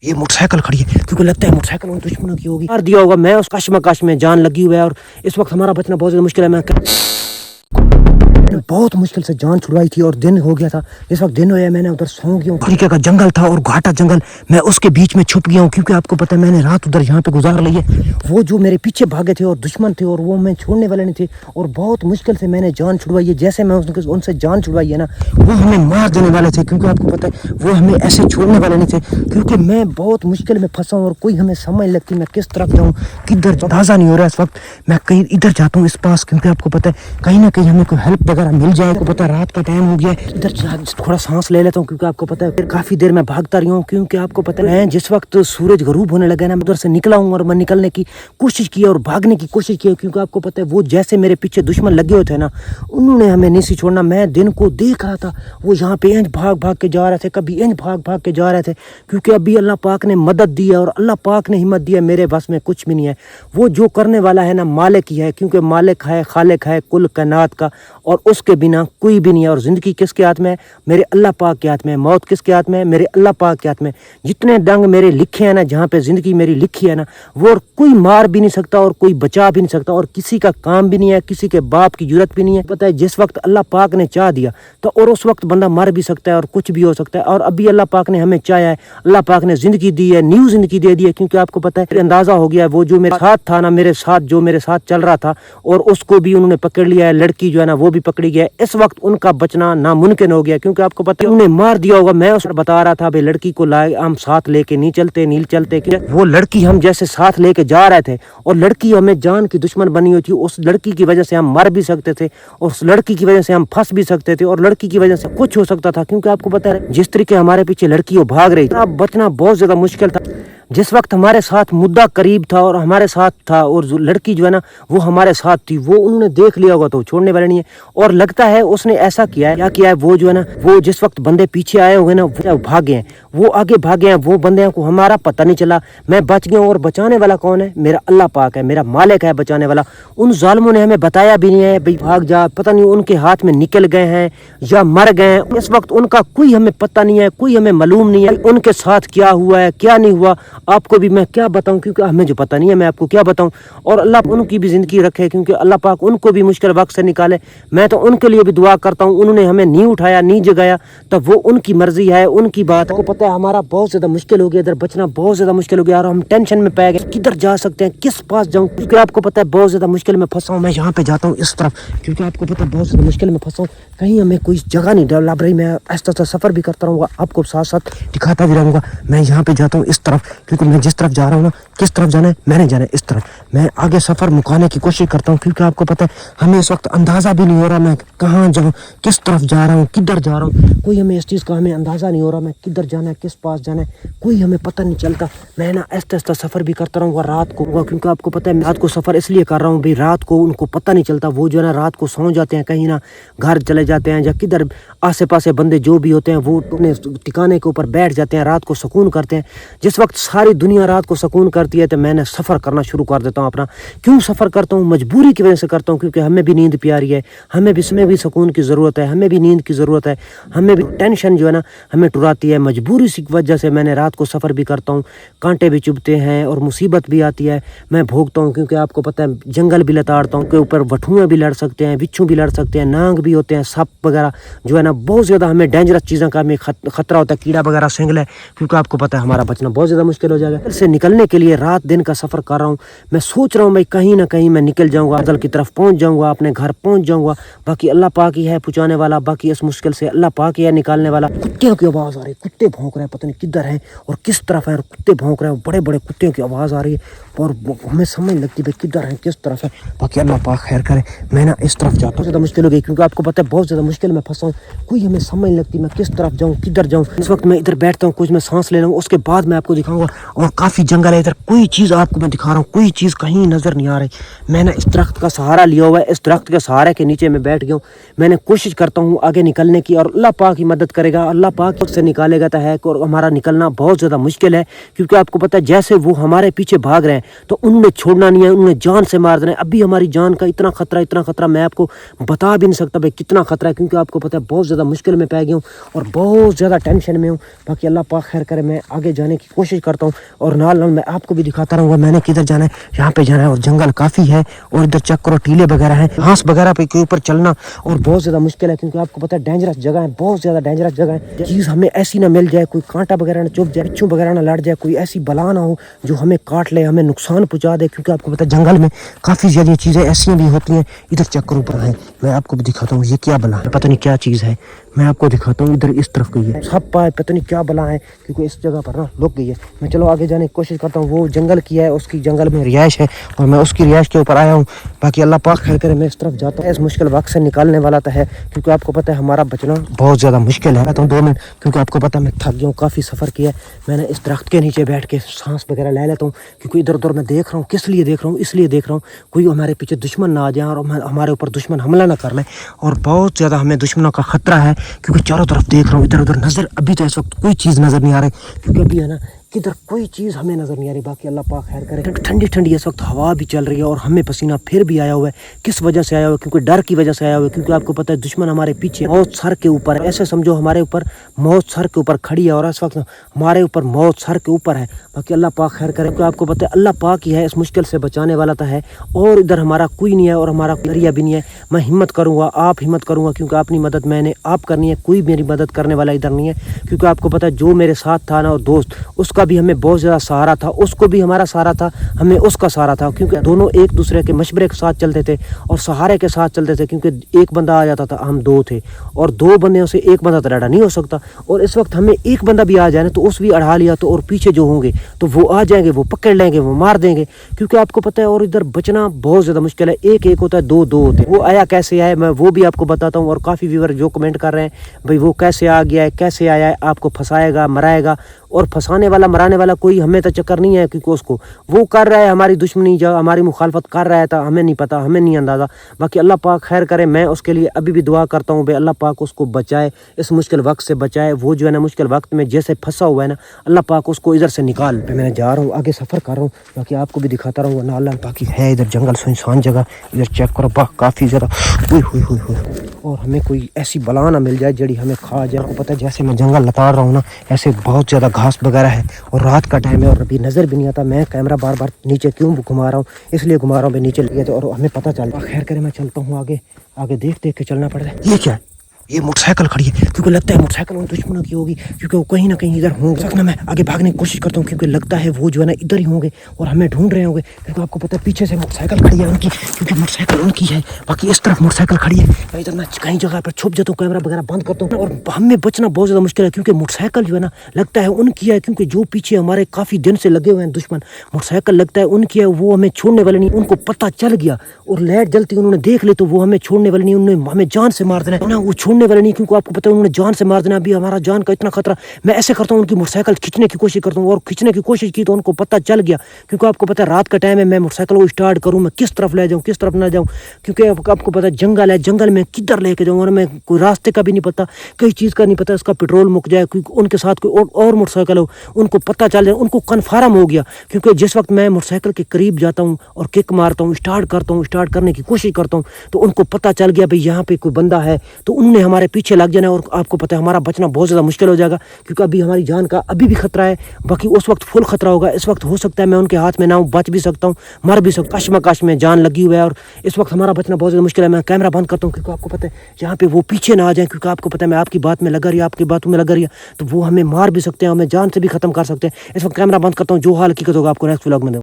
ये मोटरसाइकिल खड़ी है क्योंकि लगता है मोटरसाइकिल उन दुश्मनों की होगी, मार दिया होगा। मैं उस कश्मकश में जान लगी हुई है और इस वक्त हमारा बचना बहुत ज्यादा मुश्किल है। मैं बहुत मुश्किल से जान छुड़वाई थी और दिन हो गया था। इस वक्त दिन होया, मैंने उधर सो गया हूँ। अफ्रीका का जंगल था और घाटा जंगल, मैं उसके बीच में छुप गया हूँ क्योंकि आपको पता है मैंने रात उधर यहाँ पे गुजार ली है। वो जो मेरे पीछे भागे थे और दुश्मन थे और वो मैं छोड़ने वाले नहीं थे और बहुत मुश्किल से मैंने जान छुड़वाई है। जैसे मैं उनसे जान छुड़वाई है ना, वो हमें मार देने वाले थे क्योंकि आपको पता है वो हमें ऐसे छोड़ने वाले नहीं थे क्योंकि मैं बहुत मुश्किल में फंसा हूँ और कोई हमें समझ लगती मैं किस तरफ जाऊँ किधर अंदाजा नहीं हो रहा है। इस वक्त मैं कहीं इधर जाता हूँ इस पास क्योंकि आपको पता है कहीं ना कहीं हमें कोई हेल्प वगैरह मिल जाए। आपको पता है रात का टाइम हो गया है, इधर थोड़ा सांस ले लेता हूँ क्योंकि आपको पता है फिर काफी देर में भागता रही हूँ क्योंकि आपको पता है जिस वक्त सूरज गरूब होने लगा ना, मैं उधर से निकला हूँ और मैं निकलने की कोशिश की और भागने की कोशिश की क्योंकि आपको पता है वो जैसे मेरे पीछे दुश्मन लगे हुए थे ना, उन्होंने हमें नहीं छोड़ना। मैं दिन को देख रहा था वो यहाँ पे इंच भाग भाग के जा रहे थे, कभी इंच भाग भाग के जा रहे थे क्योंकि अभी अल्लाह पाक ने मदद दी है और अल्लाह पाक ने हिम्मत दी है। मेरे बस में कुछ भी नहीं है, वो जो करने वाला है ना मालिक ही है क्योंकि मालिक है खालिक है कुल कायनात का और उसके बिना कोई भी नहीं है। और जिंदगी किसके हाथ में है? मेरे अल्लाह पाक के हाथ में। मौत किसके हाथ में है? मेरे अल्लाह पाक के हाथ में। जितने डंग मेरे लिखे हैं ना, जहाँ पे जिंदगी मेरी लिखी है ना, वो और कोई मार भी नहीं सकता और कोई बचा भी नहीं सकता और किसी का काम भी नहीं है, किसी के बाप की जरूरत भी नहीं है। पता है जिस वक्त अल्लाह पाक ने चाह दिया तो और उस वक्त बंदा मर भी सकता है और कुछ भी हो सकता है। और अभी अल्लाह पाक ने हमें चाहा है, अल्लाह पाक ने जिंदगी दी है, न्यू जिंदगी दे दी है क्योंकि आपको पता है अंदाजा हो गया है वो जो मेरे साथ था ना, मेरे साथ जो मेरे साथ चल रहा था और उसको भी उन्होंने पकड़ लिया है। लड़की जो है ना वो भी पकड़ी गया है। इस वक्त उनका बचना नामुमकिन हो गया क्योंकि आपको पता है उन्हें मार दिया होगा। मैं उस बता रहा था भाई लड़की को लाए हम साथ लेके नहीं चलते वो लड़की हम जैसे साथ लेके जा रहे थे और लड़की हमें जान की दुश्मन बनी हुई थी। उस लड़की की वजह से हम मर भी सकते थे और उस लड़की की वजह से हम फंस भी सकते थे और लड़की की वजह से कुछ हो सकता था क्योंकि आपको पता है जिस तरीके हमारे पीछे लड़की वो भाग रही थी, बचना बहुत ज्यादा मुश्किल था। जिस वक्त हमारे साथ मुद्दा करीब था और हमारे साथ था और जो लड़की जो है ना वो हमारे साथ थी, वो उन्होंने देख लिया होगा तो छोड़ने वाले नहीं है। और लगता है उसने ऐसा किया है, क्या किया है वो जो है ना, वो जिस वक्त बंदे पीछे आए हुए ना वो भागे हैं, वो आगे भागे हैं, वो बंदे को हमारा पता नहीं चला। मैं बच गया हूँ और बचाने वाला कौन है? मेरा अल्लाह पाक है, मेरा मालिक है बचाने वाला। उन जालिमों ने हमें बताया भी नहीं है भाई भाग जा, पता नहीं उनके हाथ में निकल गए हैं या मर गए हैं। इस वक्त उनका कोई हमें पता नहीं है, कोई हमें मालूम नहीं है उनके साथ क्या हुआ है क्या नहीं हुआ। आपको भी मैं क्या बताऊं क्योंकि हमें जो पता नहीं है, मैं आपको क्या बताऊं। और अल्लाह उनकी भी जिंदगी रखे क्योंकि अल्लाह पाक उनको भी मुश्किल वक्त से निकाले। मैं तो उनके लिए भी दुआ करता हूं, उन्होंने हमें नहीं उठाया नहीं जगाया तब वो उनकी मर्जी है उनकी बात। आपको पता है हमारा बहुत ज्यादा मुश्किल हो गया, इधर बचना बहुत ज्यादा मुश्किल हो गया और हम टेंशन में पै गए किधर जा सकते हैं किस पास जाऊं क्योंकि आपको पता है बहुत ज्यादा मुश्किल में फंसा हूं। मैं यहाँ पे जाता हूँ इस तरफ क्योंकि आपको पता है बहुत ज्यादा मुश्किल में फंसा हूँ, कहीं हमें कोई जगह नहीं लग रही। मैं ऐसा सफर भी करता रहूंगा, आपको साथ साथ दिखाता भी रहूंगा। मैं यहाँ पे जाता हूँ इस तरफ क्योंकि मैं जिस तरफ जा रहा हूँ ना, किस तरफ जाना है मैंने जाना है इस तरफ। मैं आगे सफर मुकाने की कोशिश करता हूँ क्योंकि आपको पता है हमें इस वक्त अंदाजा भी नहीं हो रहा मैं कहाँ जाऊँ किस तरफ जा रहा हूँ किधर जा रहा हूँ। कोई हमें इस चीज़ का हमें अंदाजा नहीं हो रहा मैं किधर जाना है किस पास जाना है, कोई हमें पता नहीं चलता। मैं ना ऐसा ऐसा सफर भी करता रहूँगा रात को क्योंकि आपको पता है रात को सफर इसलिए कर रहा हूँ भाई रात को उनको पता नहीं चलता। वो जो है ना रात को सो जाते हैं, कहीं ना घर चले जाते हैं या किधर आसे पासे बंदे जो भी होते हैं वो अपने ठिकाने के ऊपर बैठ जाते हैं, रात को सुकून करते हैं। जिस वक्त सारी दुनिया रात को सुकून करती है तो मैंने सफ़र करना शुरू कर देता हूँ अपना। क्यों सफ़र करता हूँ? मजबूरी की वजह से करता हूँ क्योंकि हमें भी नींद प्यारी है, हमें भी इसमें भी सुकून की ज़रूरत है, हमें भी नींद की ज़रूरत है, हमें भी टेंशन जो है ना हमें टुराती है। मजबूरी की वजह से मैंने रात को सफ़र भी करता हूँ, कांटे भी चुभते हैं और मुसीबत भी आती है, मैं भोगता हूँ क्योंकि आपको पता है जंगल भी लताड़ता हूँ के ऊपर वठुएँ भी लड़ सकते हैं, बिच्छू भी लड़ सकते हैं, नांग भी होते हैं, सप वगैरह जो है ना बहुत ज़्यादा हमें डेंजरस चीज़ों का हमें खतरा होता है, कीड़ा वगैरह सिंगल है क्योंकि आपको पता है हमारा बचना बहुत ज़्यादा मुश्किल हो जाएगा। इससे निकलने के लिए रात दिन का सफ़र कर रहा हूँ। मैं सोच रहा हूँ भाई कहीं ना कहीं मैं निकल जाऊँगा, अदल की तरफ पहुँच जाऊँगा, अपने घर पहुँच जाऊँगा। बाकी अल्लाह पाक ही है पहुँचाने वाला, बाकी इस मुश्किल से अल्लाह पाक ही है निकालने वाला। कुत्तियों की आवाज़ आ रही है, कुत्ते भौंक रहे हैं, पता नहीं किधर हैं और किस तरफ है, और कुत्ते भौंक रहे हैं, बड़े बड़े कुत्तियों की आवाज़ आ रही है और हमें समझ लगती है किधर है किस तरफ है। बाकी अल्लाह पाक खैर करे। मैं ना इस तरफ जाता हूँ, ज़्यादा मुश्किल हो गई क्योंकि आपको पता है बहुत ज़्यादा मुश्किल में फंसा हूँ, कोई हमें समझ लगती मैं किस तरफ जाऊँ किधर जाऊँ। इस वक्त मैं इधर बैठता हूँ, कुछ मैं सांस ले रहा हूँ, उसके बाद मैं आपको दिखाऊंगा और काफ़ी जंगल है इधर। कोई चीज़ आपको मैं दिखा रहा हूँ, कोई चीज़ कहीं नज़र नहीं आ रही। मैंने इस दरख्त का सहारा लिया हुआ है, इस दरख्त के सहारे के नीचे मैं बैठ गया हूँ। मैंने कोशिश करता हूँ आगे निकलने की, और अल्लाह पाक ही मदद करेगा, अल्लाह पाक से निकालेगा तो है। और हमारा निकलना बहुत ज़्यादा मुश्किल है, क्योंकि आपको पता है जैसे वो हमारे पीछे भाग रहे हैं तो उनने छोड़ना नहीं है, उन्हें जान से मार देना है। अभी हमारी जान का इतना खतरा मैं आपको बता भी नहीं सकता भाई कितना खतरा है, क्योंकि आपको पता है बहुत ज़्यादा मुश्किल में पै गया हूँ और बहुत ज़्यादा टेंशन में हूँ। बाकी अल्लाह पाक खैर करे, मैं आगे जाने की कोशिश करता हूँ और नाल नाल मैं आपको भी दिखाता रहूँगा मैंने किधर जाना है। यहाँ पे जाना है और जंगल काफ़ी है, और इधर चेक करो टीले वगैरह हैं, घास वगैरह पे के ऊपर चलना और बहुत ज़्यादा मुश्किल है, क्योंकि आपको पता है डेंजरस जगह है, बहुत ज़्यादा डेंजरस जगह है। चीज़ हमें ऐसी ना मिल जाए, कोई कांटा वगैरह ना चुभ जाए, बिच्छू वगैरह ना लड़ जाए, कोई ऐसी बला ना हो जो हमें काट ले, हमें नुकसान पहुँचा दे, क्योंकि आपको पता है जंगल में काफ़ी ज़्यादा चीज़ें ऐसी भी होती हैं। इधर चेक करो ऊपर है, मैं आपको भी दिखाता हूँ ये क्या बला है, पता नहीं क्या चीज़ है, मैं आपको दिखाता हूँ। इधर इस तरफ गई है, सब पाए पता नहीं क्या बला है, क्योंकि इस जगह पर ना लुक गई है। मैं चलो आगे जाने की कोशिश करता हूँ। वो जंगल की है, उसकी जंगल में रिहाइश है और मैं उसकी रिहाइश के ऊपर आया हूँ। बाकी अल्लाह पाक खैर करे, मैं इस तरफ जाता हूँ। इस मुश्किल वक्त से निकालने वाला तो है, क्योंकि आपको पता है हमारा बचना बहुत ज़्यादा मुश्किल है। तो 2 मिनट, क्योंकि आपको पता है मैं थक गया हूँ, काफ़ी सफ़र किया है। मैंने इस दरख्त के नीचे बैठ के सांस वगैरह ले लेता हूँ, क्योंकि इधर उधर मैं देख रहा हूँ। किस लिए देख रहा हूँ? इसलिए देख रहा हूँ कोई हमारे पीछे दुश्मन ना आ जाए और हमारे ऊपर दुश्मन हमला ना कर ले, और बहुत ज़्यादा हमें दुश्मनों का खतरा है, क्योंकि चारों तरफ देख रहा हूँ, इधर उधर नज़र अभी तो इस वक्त कोई चीज़ नज़र नहीं आ रही, क्योंकि अभी है ना किधर कोई चीज़ हमें नज़र नहीं आ रही। बाकी अल्लाह पाक खैर करे। ठंडी ठंडी इस वक्त हवा भी चल रही है और हमें पसीना फिर भी आया हुआ है। किस वजह से आया हुआ है? क्योंकि डर की वजह से आया हुआ है, क्योंकि आपको पता है दुश्मन हमारे पीछे मौत सर के ऊपर है। ऐसे समझो हमारे ऊपर मौत सर के ऊपर खड़ी है और इस वक्त हमारे ऊपर मौत सर के ऊपर है। बाकी अल्लाह पाक खैर करे, क्योंकि आपको पता है अल्लाह पाक ही है इस मुश्किल से बचाने वाला तो है, और इधर हमारा कोई नहीं है और हमारा जरिया भी नहीं है। मैं हिम्मत करूँगा, आप हिम्मत करूँगा, क्योंकि अपनी मदद मैंने आप करनी है, कोई मेरी मदद करने वाला इधर नहीं है। क्योंकि आपको पता है जो मेरे साथ था ना और दोस्त, उसका भी हमें बहुत ज़्यादा सहारा था, उसको भी हमारा सहारा था, हमें उसका सहारा था, क्योंकि दोनों एक दूसरे के मशवरे के साथ चलते थे और सहारे के साथ चलते थे। क्योंकि एक बंदा आ जाता था, हम 2 थे, और 2 बंदों से एक बंदा तो डरा नहीं हो सकता। और इस वक्त हमें एक बंदा भी आ जाए ना तो उस भी अड़ा लिया तो, और पीछे जो होंगे तो वो आ जाएंगे, वो पकड़ लेंगे, वो मार देंगे, क्योंकि आपको पता है। और इधर बचना बहुत ज़्यादा मुश्किल है, एक होता है, 2 होते हैं। वो आया कैसे आया मैं वो भी आपको बताता हूँ। और काफ़ी व्यूअर जो कमेंट कर रहे हैं भाई वो कैसे आ गया है, कैसे आया है, आपको फंसाएगा, मराएगा, और फंसाने वाला मराने वाला कोई हमें तो चक्कर नहीं है, क्योंकि उसको वो कर रहा है हमारी दुश्मनी, जो हमारी मुखालफत कर रहा है था, हमें नहीं पता, हमें नहीं अंदाज़ा। बाकी अल्लाह पाक खैर करे, मैं उसके लिए अभी भी दुआ करता हूँ भाई अल्लाह पाक उसको बचाए, इस मुश्किल वक्त से बचाए। वो जो है ना मुश्किल वक्त में जैसे फंसा हुआ है ना, अल्लाह पाक उसको इधर से निकाल। मैं जा रहा हूँ आगे सफ़र कर रहा हूँ, बाकी आपको भी दिखाता रहूँगा ना। अल्लाह बाकी है इधर जंगल सुनसान जगह, इधर चेक करो बा काफ़ी ज़्यादा और हमें कोई ऐसी बला ना मिल जाए जड़ी हमें खा जाए। आपको पता है जैसे मैं जंगल लताड़ रहा हूँ ना, ऐसे बहुत ज़्यादा घास वगैरह है और रात का टाइम है और अभी नज़र भी नहीं आता। मैं कैमरा बार बार नीचे क्यों घुमा रहा हूँ, इसलिए घुमा रहा हूँ भाई नीचे लगे तो, और हमें पता चल। खैर करे मैं चलता हूँ आगे, आगे देख के चलना पड़ रहा है। ये क्या है? ये मोटरसाइकिल खड़ी है, क्योंकि लगता है मोटरसाइकिल उन दुश्मनों की होगी, क्योंकि वो कहीं ना कहीं इधर होंगे। ना मैं आगे भागने की कोशिश करता हूँ, क्योंकि लगता है वो जो है ना इधर ही होंगे और हमें ढूंढ रहे होंगे, क्योंकि आपको पता है पीछे से मोटरसाइकिल खड़ी है उनकी, क्योंकि मोटरसाइकिल उनकी है। बाकी इस तरफ मोटरसाइकिल खड़ी है, मैं इधर ना कहीं जगह पर छुप जाता हूँ, कैमरा वगैरह बंद करता हूँ, और हमें बचना बहुत ज़्यादा मुश्किल है, क्योंकि मोटरसाइकिल जो है ना लगता है उनकी है, क्योंकि जो पीछे हमारे काफ़ी दिन से लगे हुए हैं दुश्मन, मोटरसाइकिल लगता है उनकी है, वो हमें छोड़ने वाले नहीं। उनको पता चल गया और लाइट जलती उन्होंने देख ली तो वो हमें छोड़ने वाले नहीं, उन्होंने हमें जान से मार देना ना, वो छोड़ने वाले नहीं, क्योंकि आपको पता है उन्होंने जान से मार देना। अभी हमारा जान का इतना खतरा। मैं ऐसे करता हूँ उनकी मोटरसाइकिल खींचने की कोशिश करता हूँ, और खींचने की कोशिश की तो उनको पता चल गया, क्योंकि आपको पता है रात का टाइम है, मैं मोटरसाइकिल को स्टार्ट करूँ, मैं किस तरफ ले जाऊँ किस तरफ ना जाऊँ, क्योंकि आपको पता है जंगल है, जंगल में किधर लेके जाऊँ, और मैं कोई रास्ते का भी नहीं पता, कई चीज़ का नहीं पता, इसका पेट्रोल मुक जाए, क्योंकि उनके साथ कोई और मोटरसाइकिल हो, उनको पता चल जाए, उनको कन्फर्म हो गया। क्योंकि जिस वक्त मैं मोटरसाइकिल के करीब जाता हूँ और किक मारता हूँ, स्टार्ट करता हूँ, स्टार्ट करने की कोशिश करता हूँ, तो उनको पता चल गया भाई यहाँ पे कोई बंदा है, तो उन्होंने हमारे पीछे लग जाना, और आपको पता है हमारा बचना बहुत ज़्यादा मुश्किल हो जाएगा, क्योंकि अभी हमारी जान का अभी भी खतरा है। बाकी उस वक्त फुल खतरा होगा, इस वक्त हो सकता है मैं उनके हाथ में ना हूँ, बच भी सकता हूँ, मर भी सकता हूँ, कश्मकश में जान लगी हुई है, और इस वक्त हमारा बचना बहुत ज़्यादा मुश्किल है। मैं कैमरा बंद करता हूँ, क्योंकि आपको पता है यहाँ पे वो पीछे ना आ जाए, क्योंकि आपको पता है मैं आपकी बात में लगा रही, आपकी बातों में लगा रही, तो वो हमें मार भी सकते हैं, हमें जान से भी खत्म कर सकते हैं। इस वक्त कैमरा बंद करता हूँ, जो हाल हकीकत होगा आपको नेक्स्ट व्लॉग में